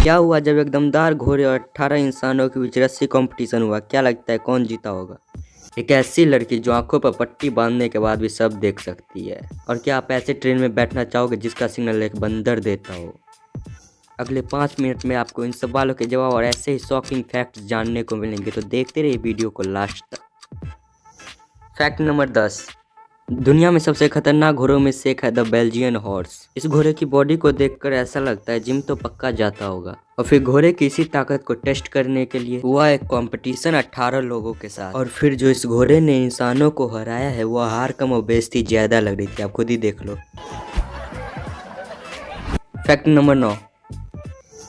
क्या हुआ जब एक दमदार घोड़े और 18 इंसानों के बीच रस्सी कंपटीशन हुआ? क्या लगता है कौन जीता होगा? एक ऐसी लड़की जो आंखों पर पट्टी बांधने के बाद भी सब देख सकती है। और क्या आप ऐसे ट्रेन में बैठना चाहोगे जिसका सिग्नल एक बंदर देता हो? अगले 5 मिनट में आपको इन सवालों के जवाब और ऐसे ही शॉकिंग फैक्ट्स जानने को मिलेंगे, तो देखते रहिए वीडियो को लास्ट तक। Fact number 10। दुनिया में सबसे खतरनाक घोड़ों में से एक है द बेल्जियन हॉर्स। इस घोड़े की बॉडी को देखकर ऐसा लगता है जिम तो पक्का जाता होगा। और फिर घोड़े की इसी ताकत को टेस्ट करने के लिए हुआ एक कंपटीशन 18 लोगों के साथ। और फिर जो इस घोड़े ने इंसानों को हराया है वो हार कम और बेइज्जती ज्यादा लग रही थी, आप खुद ही देख लो। Fact number 9।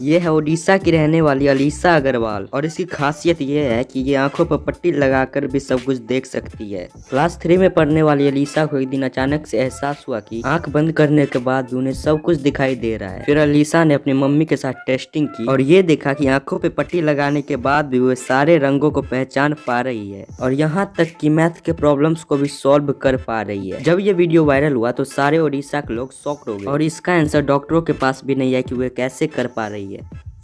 ये है ओडिशा की रहने वाली अलीशा अग्रवाल और इसकी खासियत ये है कि ये आंखों पर पट्टी लगाकर भी सब कुछ देख सकती है। क्लास 3 में पढ़ने वाली अलीशा को एक दिन अचानक से एहसास हुआ कि आंख बंद करने के बाद भी उन्हें सब कुछ दिखाई दे रहा है। फिर अलीशा ने अपनी मम्मी के साथ टेस्टिंग की और ये देखा कि आंखों पे पट्टी लगाने के बाद भी वो सारे रंगों को पहचान पा रही है और यहाँ तक कि मैथ के प्रॉब्लम्स को भी सॉल्व कर पा रही है। जब ये वीडियो वायरल हुआ तो सारे ओडिशा के लोग शॉक्ड हो गए और इसका आंसर डॉक्टरों के पास भी नहीं है कि वे कैसे कर पा रही है।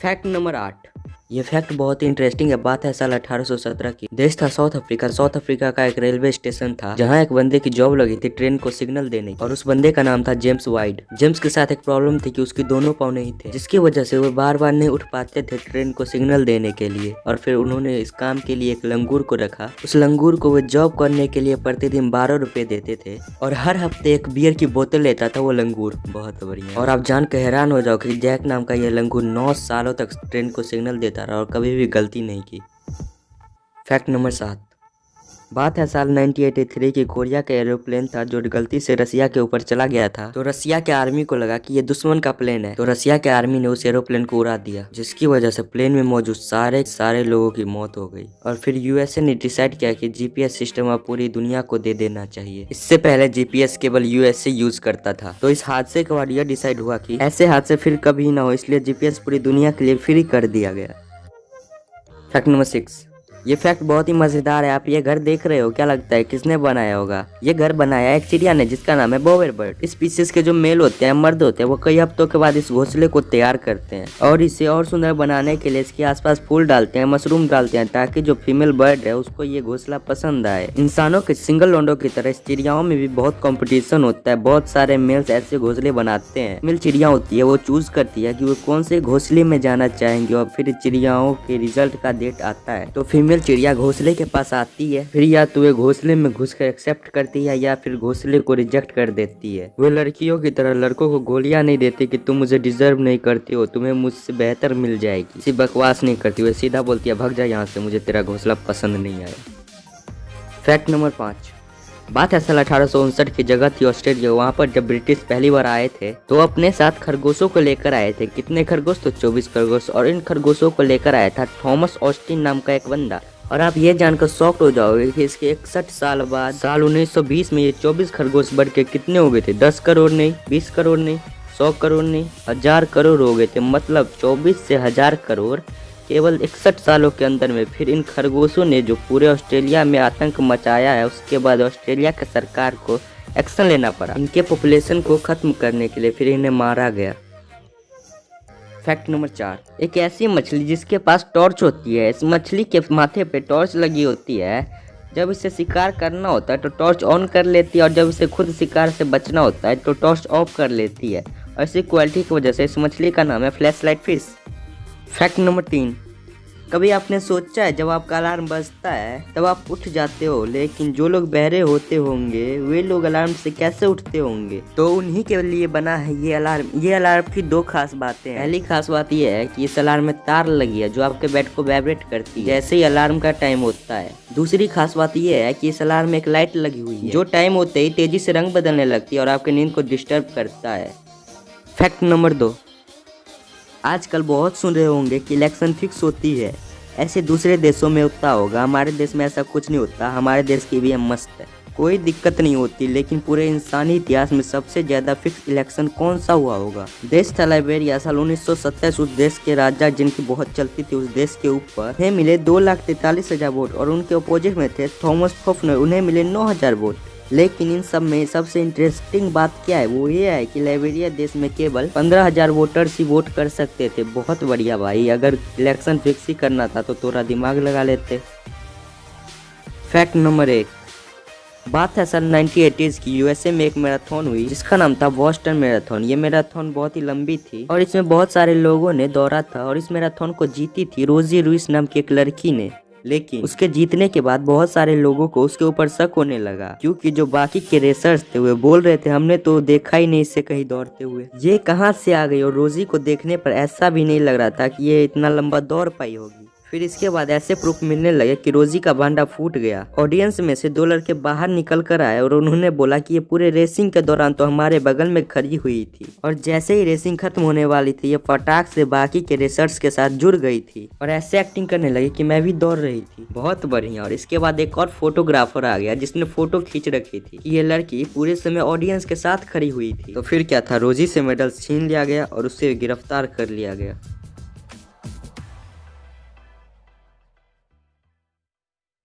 Fact number 8। ये फैक्ट बहुत ही इंटरेस्टिंग है। बात है साल 1817 की। देश था साउथ अफ्रीका। साउथ अफ्रीका का एक रेलवे स्टेशन था जहां एक बंदे की जॉब लगी थी ट्रेन को सिग्नल देने की और उस बंदे का नाम था जेम्स वाइड। जेम्स के साथ एक प्रॉब्लम थी कि उसकी दोनों पाँव नहीं थे, जिसकी वजह से वो बार बार नहीं उठ पाते थे ट्रेन को सिग्नल देने के लिए। और फिर उन्होंने इस काम के लिए एक लंगूर को रखा। उस लंगूर को वो जॉब करने के लिए प्रतिदिन 12 रुपए देते थे और हर हफ्ते एक बियर की बोतल लेता था वो लंगूर। बहुत बढ़िया। और आप जान के हैरान हो जाओ कि जैक नाम का ये लंगूर 9 सालों तक ट्रेन को सिग्नल देता रहा और कभी भी गलती नहीं की। Fact number 7। बात है साल 1983 की। कोरिया का एरोप्लेन था जो गलती से रसिया के ऊपर चला गया था। तो रसिया के आर्मी को लगा कि ये दुश्मन का प्लेन है, तो रसिया के आर्मी ने उस एरोप्लेन को उड़ा दिया, जिसकी वजह से प्लेन में मौजूद सारे लोगों की मौत हो गई। और फिर यूएसए ने डिसाइड किया कि जीपीएस सिस्टम अब पूरी दुनिया को दे देना चाहिए। इससे पहले जीपीएस केवल यूएसए यूज करता था। तो इस हादसे के बाद यह डिसाइड हुआ कि ऐसे हादसे फिर कभी ना हो, इसलिए जीपीएस पूरी दुनिया के लिए फ्री कर दिया गया। Fact number 6। ये फैक्ट बहुत ही मजेदार है। आप ये घर देख रहे हो, क्या लगता है किसने बनाया होगा? ये घर बनाया एक चिड़िया ने जिसका नाम है बोवेर बर्ड। इस स्पीशीज के जो मेल होते हैं, मर्द होते हैं, वो कई हफ्तों के बाद इस घोंसले को तैयार करते हैं और इसे और सुंदर बनाने के लिए इसके आसपास फूल डालते हैं, मशरूम डालते हैं, ताकि जो फीमेल बर्ड है उसको ये घोंसला पसंद आए। इंसानों के सिंगल अंडों की तरह इस चिड़ियाओं में भी बहुत कंपटीशन होता है। बहुत सारे मेल्स ऐसे घोंसले बनाते हैं। मेल चिड़िया होती है वो चूज करती है कि वो कौन से घोंसले में जाना चाहेंगे और फिर चिड़ियाओं के रिजल्ट का डेट आता है तो फीमेल चिड़िया घोंसले के पास आती है। फिर या तो वे घोंसले में घुसकर एक्सेप्ट करती है या फिर घोंसले को रिजेक्ट कर देती है। वो लड़कियों की तरह लड़कों को गोलियां नहीं देती कि तुम मुझे डिजर्व नहीं करती हो, तुम्हें मुझसे बेहतर मिल जाएगी। इसी बकवास नहीं करती, वे सीधा बोलती है भाग जा यहाँ से, मुझे तेरा घोंसला पसंद नहीं आया। Fact number 5। बात है साल 1859 की। जगह थी ऑस्ट्रेलिया। वहाँ पर जब ब्रिटिश पहली बार आए थे तो अपने साथ खरगोशों को लेकर आए थे। कितने खरगोश? तो 24 खरगोश। और इन खरगोशों को लेकर आया था थॉमस ऑस्टिन नाम का एक बंदा। और आप ये जानकर शॉक्ड हो जाओगे कि इसके 61 साल बाद साल 1920 में ये 24 खरगोश बढ़ के कितने हो गए थे? 10 करोड़ नहीं, 20 करोड़ नहीं, 100 करोड़ नहीं, 1000 करोड़ हो गए थे। मतलब 24 से 1000 करोड़ केवल 61 सालों के अंदर में। फिर इन खरगोशों ने जो पूरे ऑस्ट्रेलिया में आतंक मचाया है, उसके बाद ऑस्ट्रेलिया की सरकार को एक्शन लेना पड़ा इनके पॉपुलेशन को खत्म करने के लिए। फिर इन्हें मारा गया। Fact number 4। एक ऐसी मछली जिसके पास टॉर्च होती है। इस मछली के माथे पे टॉर्च लगी होती है। जब इसे शिकार करना होता है तो टॉर्च ऑन कर लेती है और जब इसे खुद शिकार से बचना होता है तो टॉर्च ऑफ कर लेती है। और इसी क्वालिटी की वजह से इस मछली का नाम है फ्लैशलाइट फिश। Fact number 3। कभी आपने सोचा है जब आपका अलार्म बजता है तब आप उठ जाते हो, लेकिन जो लोग बहरे होते होंगे वे लोग अलार्म से कैसे उठते होंगे? तो उन्हीं के लिए बना है ये अलार्म। ये अलार्म की 2 खास बातें हैं। पहली खास बात ये है कि इस अलार्म में तार लगी है जो आपके बेड को वाइब्रेट करती है जैसे ही अलार्म का टाइम होता है। दूसरी खास बात ये है कि इस अलार्म में एक लाइट लगी हुई है जो टाइम होते ही तेजी से रंग बदलने लगती है और आपकी नींद को डिस्टर्ब करता है। Fact number 2। आजकल बहुत सुन रहे होंगे कि इलेक्शन फिक्स होती है। ऐसे दूसरे देशों में होता होगा, हमारे देश में ऐसा कुछ नहीं होता। हमारे देश की भी मस्त है, कोई दिक्कत नहीं होती। लेकिन पूरे इंसानी इतिहास में सबसे ज्यादा फिक्स इलेक्शन कौन सा हुआ होगा? देश था लाइबेरिया। साल 1927 उस देश के राजा जिनकी बहुत चलती थी उस देश के ऊपर मिले 2,43,000 वोट और उनके अपोजिट में थे थॉमस फफनर, उन्हें मिले 9,000 वोट। लेकिन इन सब में सबसे इंटरेस्टिंग बात क्या है, वो ये है कि लाइबेरिया देश में केवल 15,000 वोटर्स ही वोट कर सकते थे। बहुत बढ़िया भाई, अगर इलेक्शन फिक्स ही करना था तो थोड़ा दिमाग लगा लेते। फैक्ट नंबर 1, बात है सन 1980s की। यूएसए में एक मैराथन हुई जिसका नाम था बोस्टन मैराथन। ये मैराथन बहुत ही लंबी थी और इसमें बहुत सारे लोगों ने दौड़ा था और इस मैराथन को जीती थी रोजी रुइस नाम की एक लड़की ने। लेकिन उसके जीतने के बाद बहुत सारे लोगों को उसके ऊपर शक होने लगा, क्योंकि जो बाकी के रेसर्स थे वो बोल रहे थे हमने तो देखा ही नहीं इससे कहीं दौड़ते हुए, ये कहाँ से आ गई। और रोजी को देखने पर ऐसा भी नहीं लग रहा था कि ये इतना लंबा दौड़ पाई होगी। फिर इसके बाद ऐसे प्रूफ मिलने लगे कि रोजी का भांडा फूट गया। ऑडियंस में से 2 लड़के बाहर निकल कर आए और उन्होंने बोला कि ये पूरे रेसिंग के दौरान तो हमारे बगल में खड़ी हुई थी, और जैसे ही रेसिंग खत्म होने वाली थी ये फटाक से बाकी के रेसर्स के साथ जुड़ गई थी और ऐसे एक्टिंग करने लगी कि मैं भी दौड़ रही थी। बहुत बढ़िया। और इसके बाद एक और फोटोग्राफर आ गया जिसने फोटो खींच रखी थी कि ये लड़की पूरे समय ऑडियंस के साथ खड़ी हुई थी। तो फिर क्या था, रोजी से मेडल छीन लिया गया और उसे गिरफ्तार कर लिया गया।